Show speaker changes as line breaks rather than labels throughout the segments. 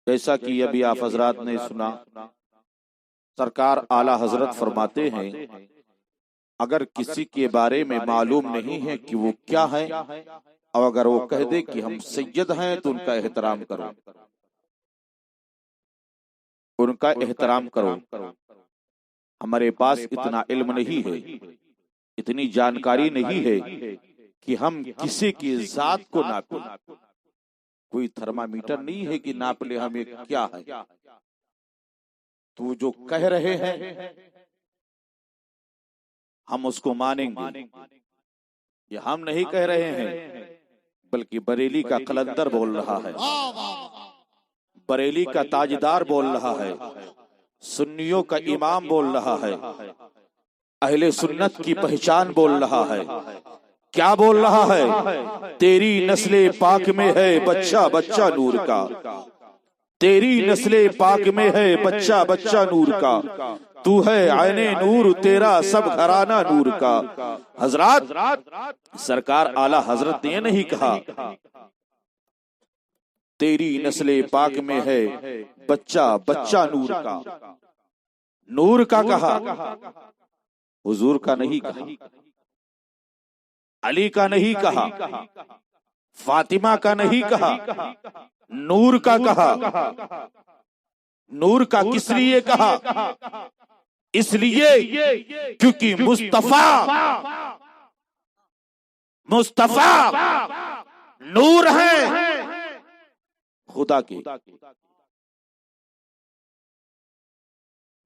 جیسا کہ ابھی آپ حضرات نے سنا، سرکار اعلی حضرت فرماتے ہیں اگر کسی کے بارے میں معلوم نہیں ہے کہ وہ کیا ہے، اور اگر وہ کہہ دے کہ ہم سید ہیں تو ان کا احترام کرو، ان کا احترام کرو۔ ہمارے پاس اتنا علم نہیں ہے، اتنی جانکاری نہیں ہے کہ ہم کسی کی ذات کو ناپیں۔ کوئی تھرمامیٹر نہیں ہے کہ ناپ لے ہمیں کیا ہے۔ تو جو کہہ رہے ہیں ہم اس کو مانیں گے، یہ ہم نہیں کہہ رہے ہیں بلکہ بریلی کا قلندر بول رہا ہے، بریلی کا تاجدار بول رہا ہے، سنیوں کا امام بول رہا ہے، اہل سنت کی پہچان بول رہا ہے۔ کیا بول رہا ہے؟ تیری نسل پاک میں ہے بچہ بچہ نور کا، تیری نسل پاک میں ہے بچہ بچہ نور کا، تو ہے عین نور تیرا سب گھرانہ نور کا۔ حضرات، سرکار اعلی حضرت نے یہ نہیں کہا تیری نسل پاک میں ہے بچہ بچہ نور کا، نور کا کہا، حضور کا نہیں کہا، علی کا نہیں کہا، فاطمہ کا نہیں کہا، نور کا کہا۔ نور کا کس لیے کہا؟ اس لیے کیونکہ مصطفیٰ نور ہے خدا کے۔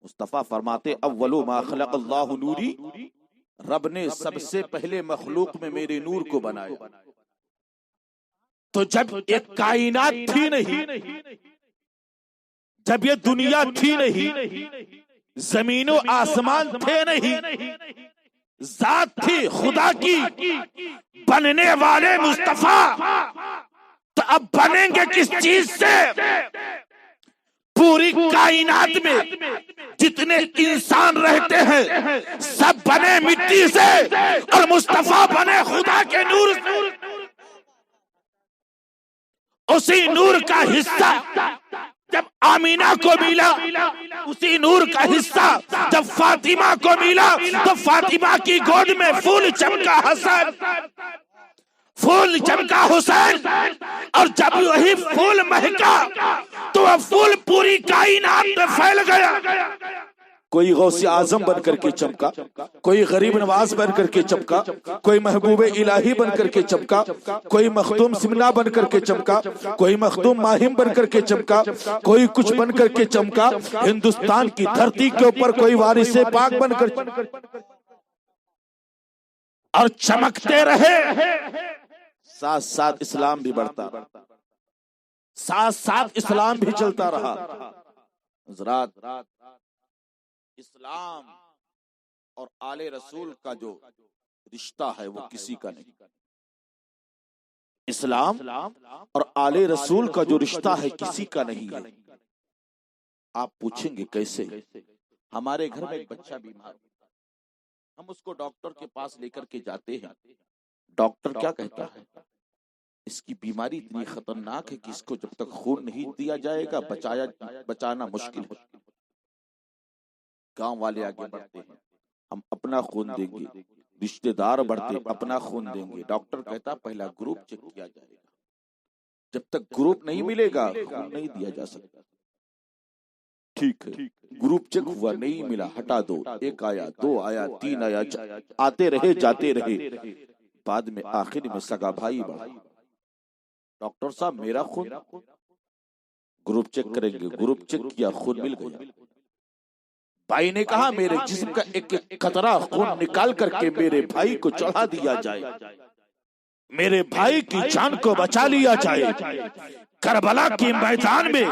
مصطفیٰ فرماتے اول ما خلق اللہ نوری، رب نے سب سے پہلے مخلوق میں میرے نور کو بنایا۔ تو جب ایک کائنات تھی نہیں، جب یہ دنیا تھی نہیں، زمین و آسمان تھے نہیں، ذات تھی خدا کی، بننے والے مصطفیٰ، تو اب بنیں گے کس چیز سے؟ پوری کائنات میں جتنے انسان رہتے ہیں سب بنے مٹی سے، اور مصطفیٰ بنے خدا کے نور سے۔ اسی نور کا حصہ جب آمینہ کو ملا، اسی نور کا حصہ جب فاطمہ کو ملا، تو فاطمہ کی گود میں پھول چمکا حسن، پھول چمکا حسین، اور جب وہی پھول مہکا تو وہ پھول پوری کائنات میں پھیل گیا۔ کوئی غوث اعظم بن کر کے چمکا، کوئی غریب نواز بن کر کے چمکا، کوئی محبوب الہی بن کر کے چمکا، کوئی مختوم سمنا بن کر کے چمکا، کوئی مختوم ماہم بن کر کے چمکا، کوئی کچھ بن کر کے چمکا۔ ہندوستان کی دھرتی کے اوپر کوئی وارث پاک بن کر اور چمکتے رہے، ساتھ ساتھ اسلام بھی بڑھتا، ساتھ ساتھ اسلام بھی چلتا رہا۔ حضرات، اسلام اور آل رسول کا جو رشتہ ہے وہ کسی کا نہیں۔ اسلام اور آل رسول کا جو رشتہ ہے کسی کا نہیں ہے۔ آپ پوچھیں گے کیسے؟ ہمارے گھر میں ایک بچہ بیمار ہم اس کو ڈاکٹر کے پاس لے کر کے جاتے ہیں، ڈاکٹر کیا کہتا ہے؟ اس کی بیماری اتنی خطرناک ہے کہ اس کو جب تک خون نہیں دیا جائے گا بچانا مشکل ہے۔ گاؤں والے آگے بڑھتے ہیں، ہم اپنا خون دیں گے، رشتہ دار بڑھتے اپنا خون دیں گے۔ ڈاکٹر کہتا پہلا گروپ چیک کیا جائے گا، جب تک گروپ نہیں ملے گا خون نہیں دیا جا سکتا۔ ٹھیک ہے، گروپ چیک ہوا، نہیں ملا، ہٹا دو۔ ایک آیا، دو آیا، تین آیا، آتے رہے جاتے رہے، بعد میں آخر میں سگا بھائی بڑھا۔ ڈاکٹر صاحب میرا خون، گروپ چیک کریں گے، گروپ چیک کیا، خون مل گیا۔ بھائی نے کہا میرے جسم کا ایک قطرہ خون نکال کر کے میرے بھائی کو چڑھا دیا جائے، میرے بھائی کی جان کو بچا لیا جائے۔ کربلا کے میدان میں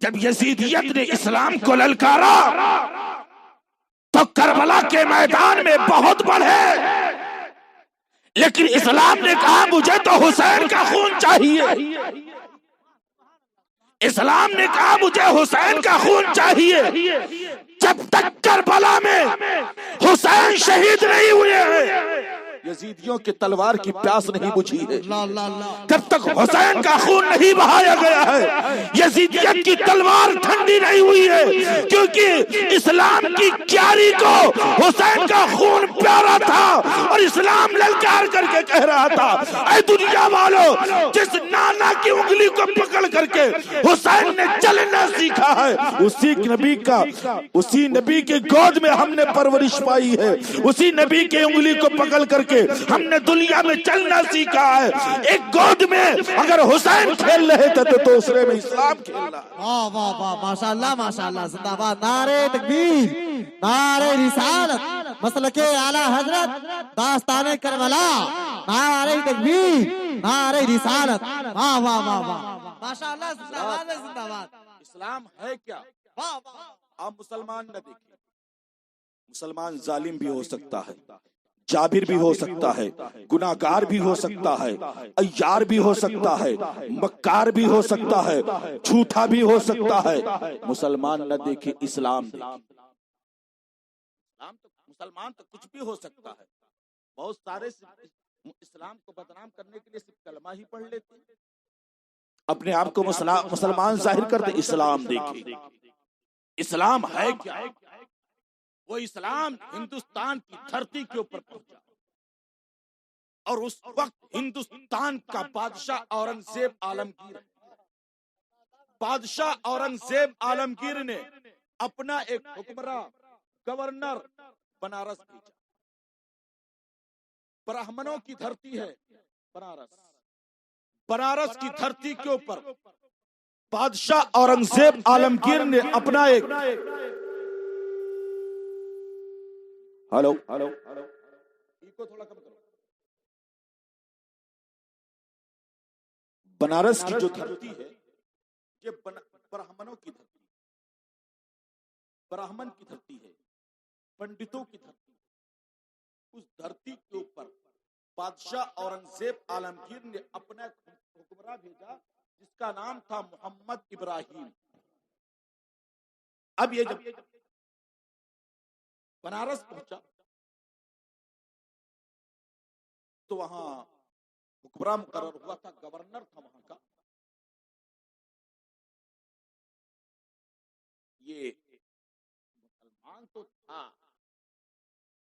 جب یزیدیت نے اسلام کو للکارا تو کربلا کے میدان میں بہت بڑھے، لیکن اسلام نے کہا مجھے تو حسین کا خون چاہیے۔ اسلام نے کہا مجھے حسین کا خون چاہیے۔ جب تک کربلا میں حسین شہید نہیں ہوئے ہیں یزیدیوں کے تلوار کی پیاس نہیں بجھی ہے، جب تک حسین کا خون نہیں بہایا گیا ہے یزیدیت کی تلوار ٹھنڈی نہیں ہوئی ہے، کیونکہ اسلام کی کیاری کو حسین کا خون پیارا تھا اور اسلام للکار کر کے کہہ رہا تھا اے دنیا والو، جس نانا کی انگلی کو پکڑ کر کے حسین نے چلنا سیکھا ہے، اسی نبی کے گود میں ہم نے پرورش پائی ہے، اسی نبی کے انگلی کو پکڑ کر کے ہم نے دنیا میں چلنا سیکھا ہے۔ ایک گود میں اگر حسین کھیل رہے تھے تو دوسرے میں اسلام کھیل رہا ہے۔
واہ واہ واہ، ماشاءاللہ ماشاءاللہ، زندہ باد، نعرہ تکبیر، نعرہ رسالت، مسلک اعلی حضرت، داستان کربلا، نعرہ تکبیر، نعرہ رسالت، واہ واہ واہ واہ، ماشاءاللہ، زندہ باد ہے، زندہ باد۔
اسلام ہے کیا؟
واہ واہ،
آپ مسلمان نہ دیکھیں، مسلمان ظالم بھی ہو سکتا ہے، جابر بھی ہو سکتا ہے، گناہگار بھی ہو سکتا ہے، عیار بھی ہو سکتا ہے، مکار بھی ہو سکتا ہے، جھوٹا بھی ہو سکتا ہے۔ مسلمان نہ دیکھے، اسلام دیکھے۔ مسلمان تو کچھ بھی ہو سکتا ہے، بہت سارے اسلام کو بدنام کرنے کے لیے صرف کلمہ ہی پڑھ لیتے ہیں، اپنے آپ کو مسلمان ظاہر کرتے۔ اسلام دیکھیں، اسلام ہے کیا؟ وہ اسلام ہندوستان کی دھرتی کے اوپر پہنچا اور اس وقت ہندوستان کا بادشاہ اورنگزیب عالمگیر، بادشاہ اورنگزیب عالمگیر نے اپنا ایک حکمراں گورنر بنارس بھیجا۔ برہمنوں کی دھرتی ہے بنارس، بنارس کی دھرتی کے اوپر بادشاہ اورنگزیب عالمگیر نے اپنا ایک ہلو کو تھوڑا کم کرو۔ بنارس کی جو دھرتی ہے یہ برہمنوں کی دھرتی، برہمن کی دھرتی ہے، پنڈتوں کی دھرتی۔ اس دھرتی کے اوپر بادشاہ اورنگزیب عالمگیر نے اپنا حکمراں بھیجا جس کا نام تھا محمد ابراہیم۔ اب یہ جب بنارس پہنچا تو وہاں حکمراں مقرر ہوا تھا، گورنر تھا وہاں کا۔ یہ مسلمان تو تھا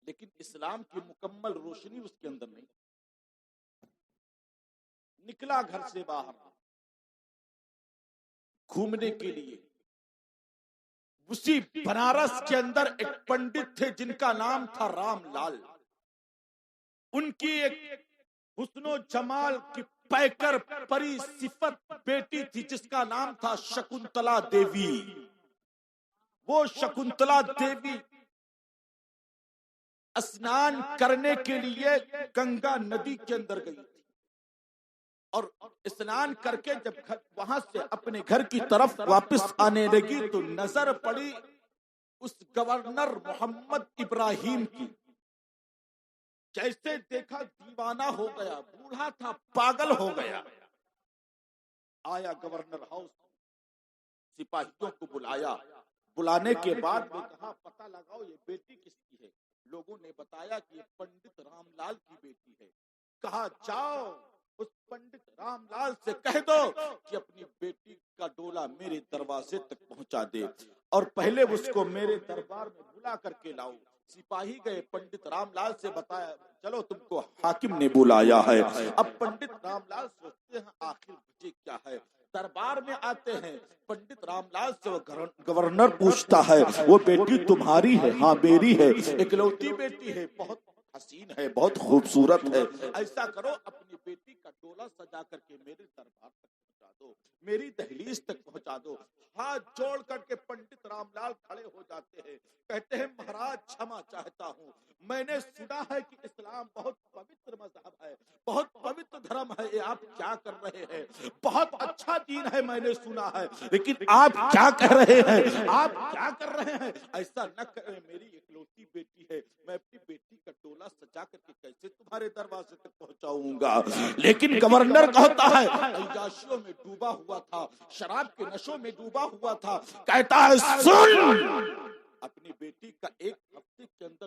لیکن اسلام کی مکمل روشنی اس کے اندر نہیں۔ نکلا گھر سے باہر گھومنے کے لیے، اسی بنارس کے اندر ایک پنڈت تھے جن کا نام تھا رام لال۔ ان کی ایک حسن و جمال کی پیکر پری صفت بیٹی تھی جس کا نام تھا شکنتلا دیوی۔ وہ شکنتلا دیوی اسنان کرنے کے لیے گنگا ندی کے اندر گئی تھی اور اسنان کر کے جب وہاں سے اپنے گھر کی طرف واپس آنے لگی تو نظر پڑی اس گورنر محمد ابراہیم کی۔ جیسے دیکھا دیوانہ ہو گیا، بوڑھا تھا، پاگل ہو گیا۔ آیا گورنر ہاؤس، سپاہیوں کو بلایا، بلانے کے بعد وہ کہا پتہ لگاؤ یہ بیٹی کس کی ہے۔ لوگوں نے بتایا کہ یہ پنڈت رام لال کی بیٹی ہے۔ کہا جاؤ اس پنڈت رام لال سے کہہ دو کہ اپنی بیٹی کا ڈولا میرے دروازے تک پہنچا دے اور پہلے اس کو میرے دربار میں بلا کر کے لاؤ۔ سپاہی گئے، پنڈت رام لال سے بتایا چلو تم کو حاکم نے بلایا ہے۔ اب پنڈت رام لال سوچتے ہیں آخر وجہ کیا ہے، دربار میں آتے ہیں، پنڈت رام لال سے وہ گورنر پوچھتا ہے وہ بیٹی تمہاری ہے؟ ہاں میری ہے، اکلوتی بیٹی ہے، بہت حسین ہے، بہت خوبصورت ہے۔ ایسا کرو اپنی بیٹی کا ڈولا سجا کر کے میرے دربار تک پہنچا دو، میری دہلیز تک پہنچا دو۔ ہاتھ جوڑ کر کے پنڈت رام لال کھڑے ہو جاتے ہیں، کہتے ہیں مہاراج چھما چاہتا ہوں، میں نے سنا ہے کہ اسلام بہت پوتر مذہب ہے، بہت پوتر دھرم ہے، یہ آپ کیا کر رہے ہیں؟ بہت اچھا دین ہے میں نے سنا ہے، لیکن آپ کیا کہہ رہے ہیں؟ آپ کیا کر رہے ہیں؟ ایسا نہ کریں، میری اکلوتی بیٹی ہے، میں اپنی بیٹی کا ڈولا سجا کر کے کیسے تمہارے دروازے تک پہنچاؤں گا؟ لیکن گورنر کہتا ہے عیاشیوں میں ڈوبا ہوا تھا، شراب کے نشوں میں ڈوبا ہوا تھا، کہتا ہے سن، اپنی بیٹی کا ایک ہفتے کے اندر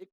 1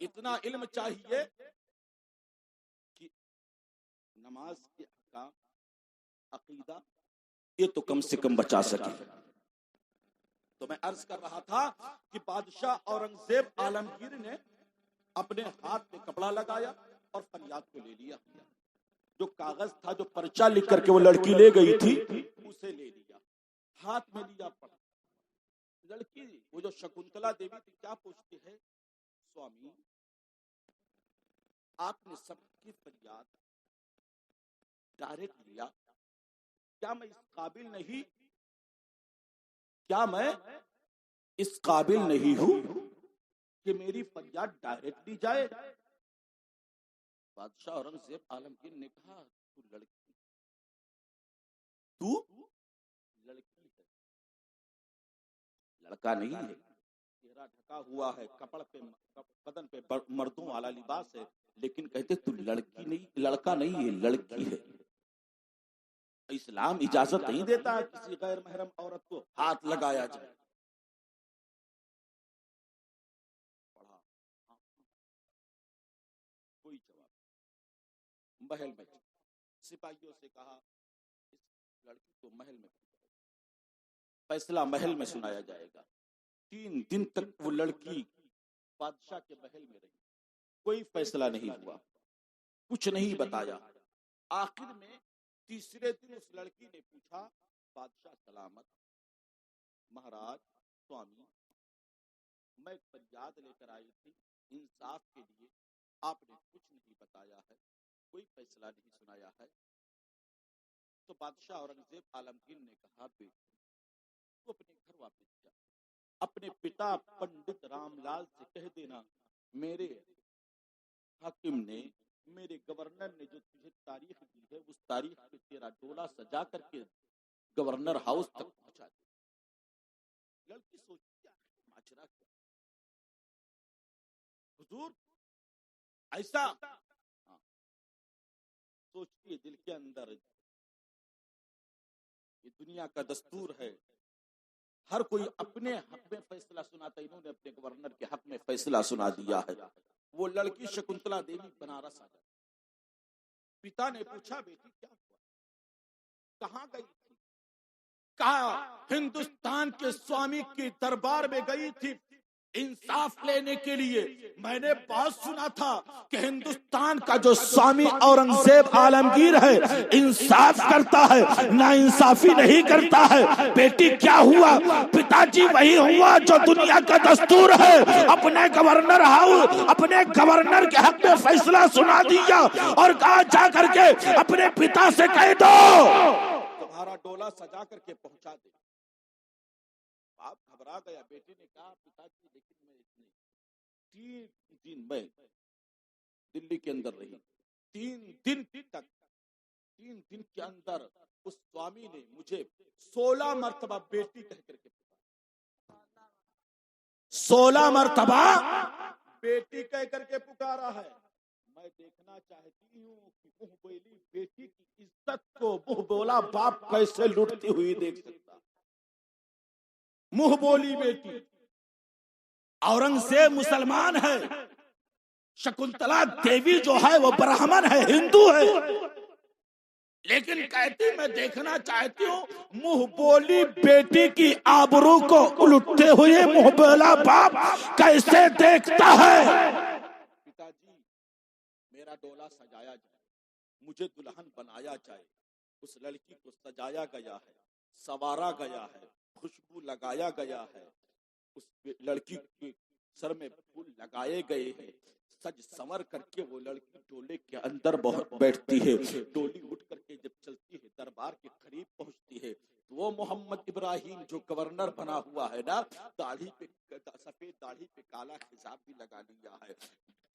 اتنا علم چاہیے کہ نماز کے احکام، عقیدہ یہ تو کم سے کم بچا سکے. تو میں عرض کر رہا تھا کہ بادشاہ اورنگزیب عالمگیر نے اپنے ہاتھ پہ کپڑا لگایا اور فریاد کو لے لیا. جو کاغذ تھا، جو پرچہ لکھ کر کے وہ لڑکی لے گئی تھی، اسے لے لیا، ہاتھ میں لیا، پڑھا. لڑکی وہ جو شکنتلا دیوی تھی کیا پوچھتی ہے؟ سوامی، آپ نے سب کی فریاد ڈائریکٹ لیا، کیا میں اس قابل نہیں، کیا میں اس قابل نہیں ہوں کہ میری فریاد ڈائریکٹ لی جائے؟ بادشاہ اورنگزیب عالمگیر نے کہا تو لڑکی ہے، لڑکا نہیں ہے. چہرہ ڈھکا ہوا ہے، کپڑ پہ بدن پہ مردوں والا لباس ہے، لیکن کہتے تو لڑکی نہیں، لڑکا نہیں ہے، لڑکی ہے. اسلام اجازت نہیں دیتا ہے کسی غیر محرم عورت کو ہاتھ لگایا جائے. پڑھا، کوئی جواب. محل میں سپاہیوں سے کہا اس لڑکی کو محل میں فیصلہ محل میں سنایا جائے گا. 3 دن تک وہ لڑکی بادشاہ کے محل میں رہی، کوئی فیصلہ نہیں ہوا، کچھ نہیں بتایا. آخر میں تیسرے دن اس لڑکی نے پوچھا، بادشاہ سلامت، مہاراج، سوامی، میں ایک فریاد لے کر آئی تھی انصاف کے لیے، آپ نے کچھ نہیں بتایا ہے، کوئی فیصلہ نہیں سنایا ہے. تو بادشاہ اورنگزیب عالمگیر نے کہا، بیٹی تو اپنے گھر واپس جا، اپنے پتا پنڈت رام لال سے کہہ دینا میرے حاکم نے، میرے گورنر نے جو تجھے تاریخ دی ہے اس تاریخ پہ تیرا ڈولا سجا کر کے گورنر ہاؤس تک پہنچا دے. لڑکی سوچتی ہے ماجرا کیا حضور، ایسا سوچتی ہے دل کے اندر. یہ دنیا کا دستور ہے، ہر کوئی اپنے حق میں فیصلہ سناتا ہے. انہوں نے اپنے گورنر کے حق میں فیصلہ سنا دیا ہے. وہ لڑکی شکنتلا دیوی بنارس آ گئی. پتا نے پوچھا، بیٹی کیا ہوا، کہاں گئی تھی؟ کہا ہندوستان کے سوامی کے دربار میں گئی تھی انصاف لینے کے لیے. میں نے بات سنا تھا کہ ہندوستان کا جو سوامی اورنگزیب عالمگیر ہے انصاف کرتا ہے، نا انصافی نہیں کرتا ہے. بیٹی کیا ہوا؟ پتا جی وہی ہوا جو دنیا کا دستور ہے، اپنے گورنر ہاؤس، اپنے گورنر کے حق میں فیصلہ سنا دیا اور کہا جا کر کے اپنے پتا سے کہہ دو تمہارا ڈولا سجا کر کے پہنچا دے. آپ گھبرا گیا. بیٹی نے کہا پتا جی لیکن میں اتنے 3 دن میں دلی کے اندر رہی، 3 دن تک، 3 دن کے اندر اس سوامی نے مجھے 16 مرتبہ بیٹی کہہ کر کے 16 مرتبہ بیٹی کہہ کر کے پکارا ہے. میں دیکھنا چاہتی ہوں کہ منہ بولی بیٹی کی عزت کو منہ بولا باپ کیسے لٹتی ہوئی دیکھ سکتا. منہ بولی بیٹی. اورنگزیب مسلمان ہے، شکنتلا دیوی جو ہے وہ برہمن ہے، ہندو ہے، لیکن کہتی میں دیکھنا چاہتی ہوں منہ بولی بیٹی کی آبرو کو الٹتے ہوئے منہ بولا باپ کیسے دیکھتا ہے. پتا جی میرا ڈولا سجایا جائے، مجھے دلہن بنایا جائے. اس لڑکی کو سجایا گیا ہے، سوارا گیا ہے، خوشبو لگایا گیا ہے، اس لڑکی کے سر میں پھول لگائے گئے ہیں. سج سنور کر کے وہ لڑکی ڈولے کے اندر بیٹھتی ہے. ڈولی اٹھ کر کے جب چلتی ہے دربار کے قریب پہنچتی ہے تو وہ محمد ابراہیم جو گورنر بنا ہوا ہے نا، داڑھی پہ سفید داڑھی پہ کالا خضاب بھی لگا لیا ہے،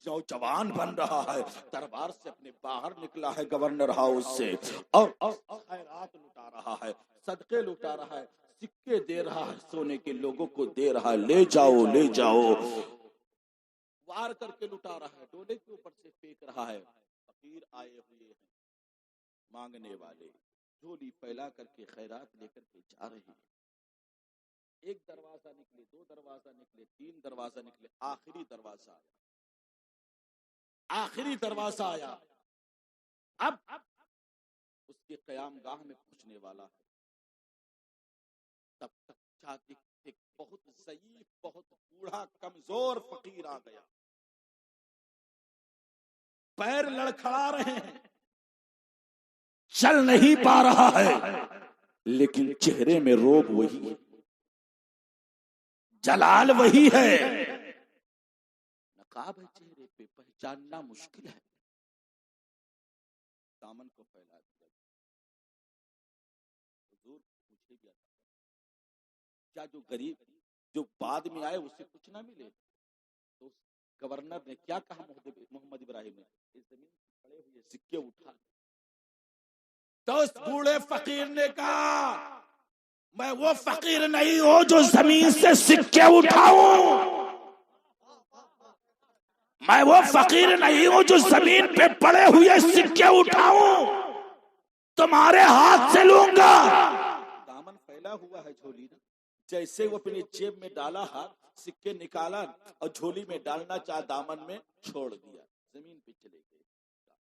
جو جوان بن رہا ہے، دربار سے اپنے باہر نکلا ہے گورنر ہاؤس سے اور خیرات لٹا رہا ہے، صدقے لٹا رہا ہے، سکے دے رہا ہے، سونے کے لوگوں کو دے رہا ہے، لے جاؤ لے جاؤ، وار کر کے لٹا رہا ہے، ڈولے کے اوپر سے پھینک رہا ہے. فقیر آئے ہوئے ہیں، مانگنے والے جھولی پھیلا کر کے خیرات لے کر کے جا رہے ہیں. ایک دروازہ نکلے، 2 دروازہ نکلے، 3 دروازہ نکلے، آخری دروازہ آخری دروازہ آیا، اب اس کے قیام گاہ میں پہنچنے والا ہے، تب تک چاہتے ایک بہت ضعیف، بہت بوڑھا، کمزور فقیر آ گیا، پیر لڑکھڑا رہے ہیں، چل نہیں پا رہا ہے، لیکن چہرے میں روب وہی ہے، جلال وہی ہے، نقاب ہے چہرے پہ، پہچاننا مشکل ہے، دامن کو پھیلا دیا، حضور مجھے بھی عطا کریں۔ کیا جو غریب جو بعد میں آئے اسے کچھ نہ ملے؟ تو گورنر نے کیا کہا محمد ابراہیم نے؟ اس زمین سے پڑے ہوئے سکے اٹھا، تو اس بوڑھے فقیر نے کہا میں وہ فقیر نہیں ہوں جو زمین سے سکے اٹھاؤں، میں وہ فقیر نہیں ہوں جو زمین پہ پڑے ہوئے سکے اٹھاؤں، تمہارے ہاتھ سے لوں گا۔ دامن پھیلا ہوا ہے جھولی نے، جیسے وہ اپنے جیب میں ڈالا ہاتھ، سکے نکالا اور جھولی میں ڈالنا چاہ، دامن میں چھوڑ دیا، زمین پہ چلے گئے،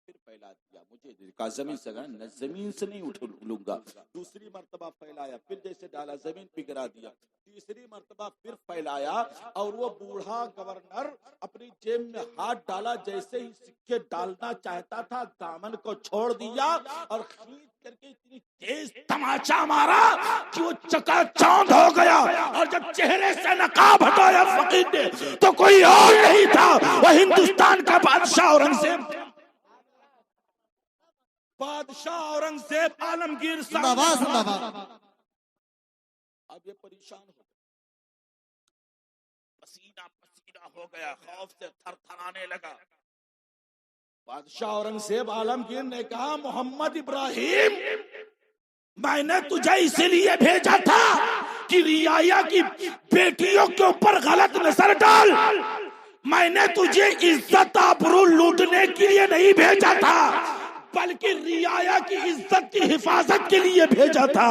پھر پھیلا دیا، مجھے کہا زمین سے زمین سے نہیں اٹھ لوں گا، دوسری مرتبہ پھیلایا، پھر جیسے ڈالا زمین پہ گرا دیا، تیسری مرتبہ پھر پھیلایا، اور وہ بوڑھا گورنر اپنی جیب میں ہاتھ ڈالا، جیسے ہی سکے ڈالنا چاہتا تھا دامن کو چھوڑ دیا، اور کھینچ کر کے اتنی تیز تماچا مارا کہ وہ چکا چوند ہو گیا، اور جب چہرے سے نقاب ہٹایا فقیر نے تو کوئی اور نہیں تھا، وہ ہندوستان کا بادشاہ اورنگزیب، بادشاہ اورنگزیب عالمگیر
زندہ باد، زندہ باد۔
اب یہ پریشان ہو گیا، پسینہ پسینہ ہو گیا، خوف سے تھر تھرانے لگا۔ بادشاہ اورنگزیب عالمگیر نے کہا محمد ابراہیم میں نے تجھے اسی لیے بھیجا تھا کہ رعایا کی بیٹیوں کے اوپر غلط نظر ڈال، میں نے تجھے عزت آبرو لوٹنے کے لیے نہیں بھیجا تھا، بلکہ رعایا کی عزت کی حفاظت کے لیے بھیجا تھا،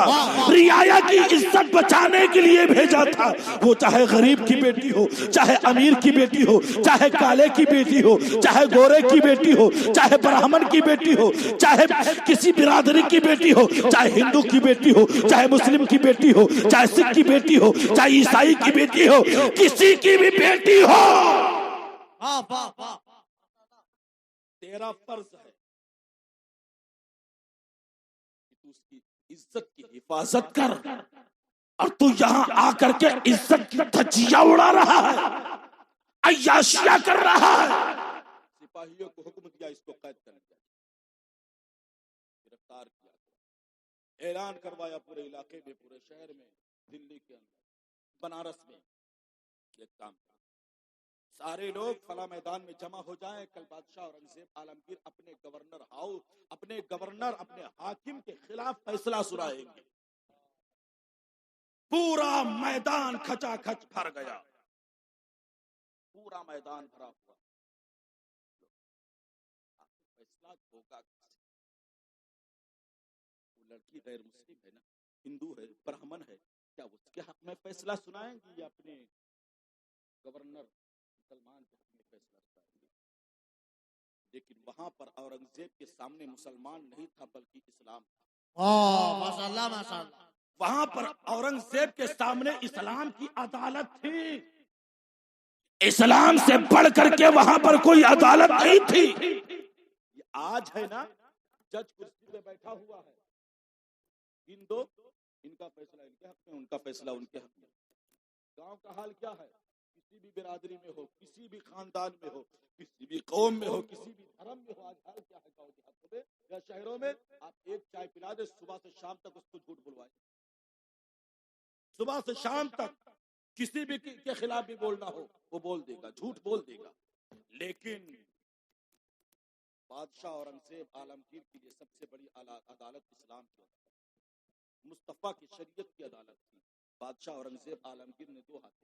رعایا کی عزت بچانے کے لیے بھیجا تھا، وہ چاہے غریب کی بیٹی ہو، چاہے امیر کی بیٹی ہو، چاہے کالے کی بیٹی ہو، چاہے گورے کی بیٹی ہو، چاہے برہمن کی بیٹی ہو، چاہے کسی برادری کی بیٹی ہو، چاہے ہندو کی بیٹی ہو، چاہے مسلم کی بیٹی ہو، چاہے سکھ کی بیٹی ہو، چاہے عیسائی کی بیٹی ہو، کسی کی بھی بیٹی ہو، تیرا فرض ہے اس کی عزت کی حفاظت کر، اور تو یہاں آ کر کے عزت کی دھجیاں اڑا رہا ہے، عیاشیاں کر رہا ہے۔ سپاہیوں کو حکم دیا اس کو قید کرنے کا، گرفتار کیا، اعلان کروایا پورے علاقے میں، پورے شہر میں، دلی کے اندر، بنارس میں، ایک کام سارے لوگ فلاں میدان میں جمع ہو جائیں، کل بادشاہ اورنگزیب عالمگیر اپنے گورنر ہاؤس، اپنے حاکم کے خلاف فیصلہ سنائیں گے۔ پورا میدان کھچا کھچ بھر گیا، پورا میدان بھرا ہوا، فیصلہ ہوگا کیسے؟ وہ لڑکی غیر مسلم ہے نا، ہندو ہے، برہمن ہے، کیا اس کے حق میں فیصلہ سنائیں گے یا اپنے گورنر مسلمان کے حق میں فیصلہ سنائیں گے؟ لیکن وہاں پر اورنگزیب کے سامنے مسلمان نہیں تھا بلکہ اسلام تھا،
ماشاءاللہ ماشاءاللہ،
وہاں پر اورنگزیب کے سامنے اسلام کی عدالت تھی، اسلام سے بڑھ کر کے وہاں پر کوئی عدالت نہیں تھی۔ آج ہے نا جج کرسی پہ بیٹھا ہوا ہے، ان دو، ان کا فیصلہ ان کے حق میں، ان کا فیصلہ ان کے حق میں۔ گاؤں کا حال کیا ہے؟ کسی بھی برادری میں ہو، کسی بھی خاندان میں ہو، کسی بھی قوم میں ہو، کسی بھی دھرم میں ہو، آج حال کیا ہے گاؤں دیہاتوں میں یا شہروں میں؟ آپ ایک چائے پلا دے، صبح سے شام تک اس کو جھوٹ بلوائے، صبح سے شام تک کسی بھی کے خلاف بھی بولنا ہو وہ بول دے گا، جھوٹ بول دے گا۔ لیکن بادشاہ اورنگزیب عالمگیر کے لیے سب سے بڑی عدالت اسلام کی عدالت، مصطفیٰ کی شریعت کی عدالت تھی۔ بادشاہ اورنگزیب عالمگیر نے دو حاکم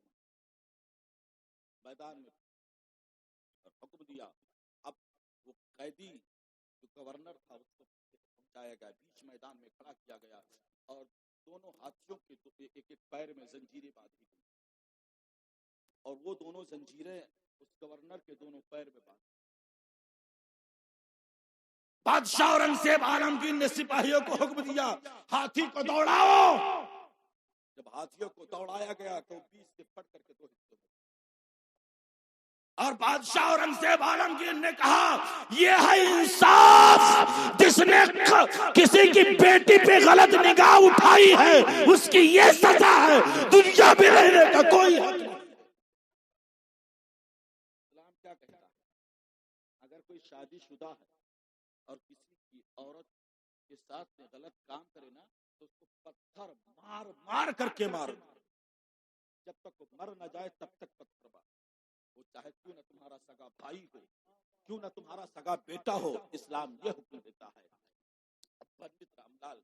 میدان میں حکم دیا، اب وہ قیدی جو گورنر تھا اس کو پہنچایا گیا، بیچ میدان میں کھڑا کیا گیا، اور دونوں ہاتھیوں کے ایک ایک پیر میں زنجیریں باندھی گئی، اور وہ دونوں زنجیریں اس گورنر کے دونوں پیر میں باندھی، بادشاہ اورنگزیب عالمگیر نے سپاہیوں کو حکم دیا ہاتھی کو دوڑاؤ. جب ہاتھیوں کو دوڑایا گیا تو 20 سے پھٹ کر کے 2 حصوں میں. اور بادشاہ اورنگزیب عالمگیر نے کہا یہ ہے انصاف، جس نے کسی کی بیٹی پہ غلط نگاہ اٹھائی ہے اس کی یہ سزا ہے، دنیا میں رہنے کا کوئی حق نہیں. اسلام کیا کہتا ہے؟ اگر کوئی شادی شدہ ہے اور کسی کی عورت کے ساتھ میں غلط کام کرے نا تو اس کو پتھر مار مار کر کے مارو، جب تک وہ مر نہ جائے تب تک پتھر مار. وہ چاہے کیوں نہ تمہارا سگا بھائی ہو، کیوں نہ تمہارا سگا بیٹا ہو، اسلام یہ حکم دیتا ہے. پنڈت رام لال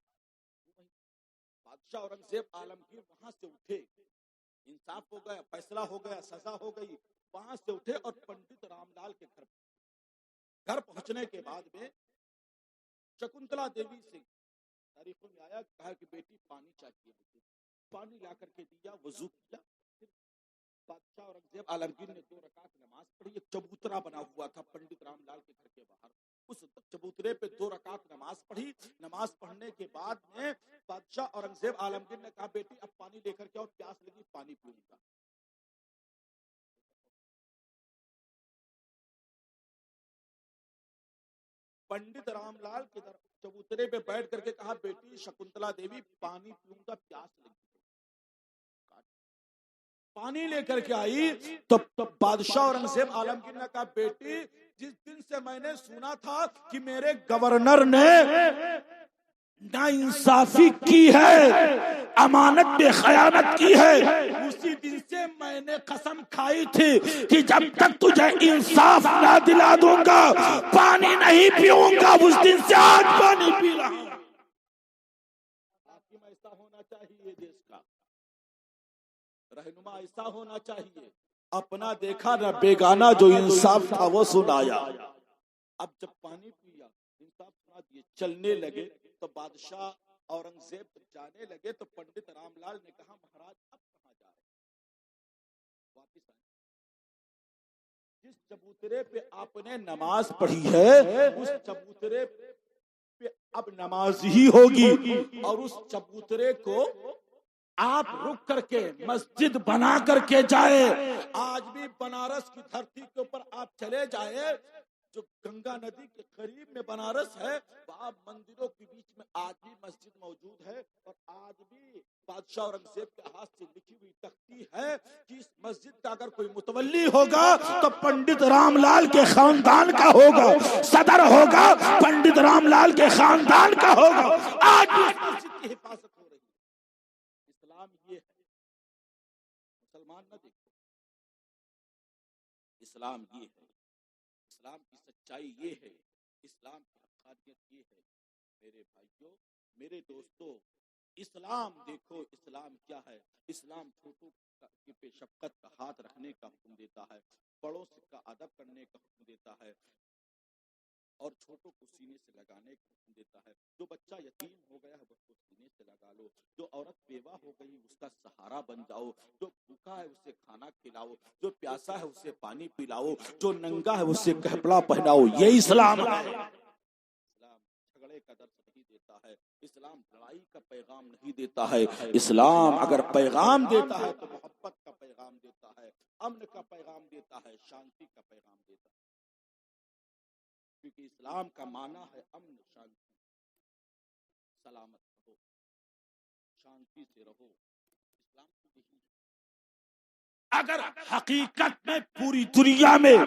بادشاہ اورنگزیب عالمگیر وہاں سے اٹھے، انصاف ہو گیا، فیصلہ ہو گیا، سزا ہو گئی. وہاں سے اٹھے اور پنڈت رام لال کے گھر پہنچنے کے بعد میں شکنتلا دیوی سے تاریخوں میں آیا، کہا کہ بیٹی پانی چاہیے مجھے. پانی لا کر کے دیا، وضو کیا. بادشاہ اورنگزیب عالمگیر نے 2 رکعت نماز پڑھی. ایک چبوترا بنا ہوا تھا پنڈت رام لال کے گھر کے باہر، اس چبوترے پہ 2 رکعت نماز پڑھی. نماز پڑھنے کے بعد میں بادشاہ اورنگزیب عالمگیر نے کہا بیٹی اب پانی لے کر کے آؤ، پیاس لگی پانی پیوں گا. پنڈت رام لال کے چبوترے پہ بیٹھ کر کے کہا بیٹی شکنتلا دیوی پانی پیوں گا، پیاس لگی. پانی لے کر کے آئی تو بادشاہ اورنگزیب عالمگیر نے کہا بیٹی جس دن سے میں نے سنا تھا کہ میرے گورنر نے ناانصافی کی ہے، امانت پہ خیانت کی ہے، اسی دن سے میں نے قسم کھائی تھی کہ جب تک تجھے انصاف نہ دلا دوں گا پانی نہیں پیوں گا. اس دن سے آج پانی پی رہا ہوں. حاکم ایسا ہونا چاہیے، دیش کا رہنما ایسا ہونا چاہیے، اپنا دیکھا نہ بیگانہ جو انصاف تھا وہ سنایا. اب جب پانی پیا، انصاف سنا دیے، چلنے لگے تو بادشاہ اورنگزیب جانے لگے تو پنڈت رام لال نے کہا مہاراج اب کہاں جا رہے ہیں؟ واپس آئے. جس چبوترے پہ آپ نے نماز پڑھی ہے اس چبوترے پہ اب نماز ہی ہوگی، اور اس چبوترے کو آپ رک کر کے مسجد بنا کر کے جائے. آج بھی بنارس کی دھرتی کے اوپر آپ چلے جائے، جو گنگا ندی کے قریب میں بنارس ہے، وہاں مندروں کے بیچ میں آج بھی مسجد موجود ہے. اور آج بھی بادشاہ اورنگزیب کے ہاتھ سے لکھی ہوئی تختی ہے کہ اس مسجد کا اگر کوئی متولی ہوگا تو پنڈت رام لال کے خاندان کا ہوگا، صدر ہوگا پنڈت رام لال کے خاندان کا ہوگا. آج بھی اس مسجد کی حفاظت ہو رہی ہے. اسلام یہ ہے، مسلمان نہ دیکھو، اسلام یہ ہے، اسلام کی سچائی یہ ہے، اسلام کی حقانیت یہ ہے. میرے بھائیوں، میرے دوستو، اسلام دیکھو اسلام کیا ہے. اسلام چھوٹوں پہ شفقت کا ہاتھ رکھنے کا حکم دیتا ہے، بڑوں سے کا ادب کرنے کا حکم دیتا ہے، اور چھوٹوں کو سینے سے لگانے کا حکم دیتا ہے. جو بچہ یتیم ہو گیا ہے اس کو سینے سے لگا لو، جو عورت بیوہ ہو گئی اس کا سہارا بن جاؤ، جو بھوکا ہے اسے کھانا کھلاؤ، جو پیاسا ہے اسے پانی پلاؤ، جو ننگا ہے اسے کپڑا پہناؤ. یہ اسلام ہے. اسلام جھگڑے کا درس نہیں دیتا ہے، اسلام لڑائی کا پیغام نہیں دیتا ہے. اسلام اگر پیغام دیتا ہے تو محبت کا پیغام دیتا ہے، امن کا پیغام دیتا ہے، شانتی کا پیغام دیتا ہے. کیونکہ اسلام کا معنی ہے امن، شانتی. سلامت رہو، شانتی سے رہو. اسلام کو یہی ہے. اگر حقیقت میں پوری دنیا میں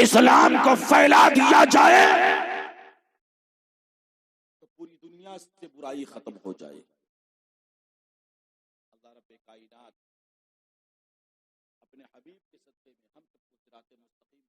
اسلام کو پھیلا دیا جائے تو پوری دنیا سے برائی ختم ہو جائے. اللہ رب کائنات اپنے حبیب کے صدقے میں ہم سب کو صراط مستقیم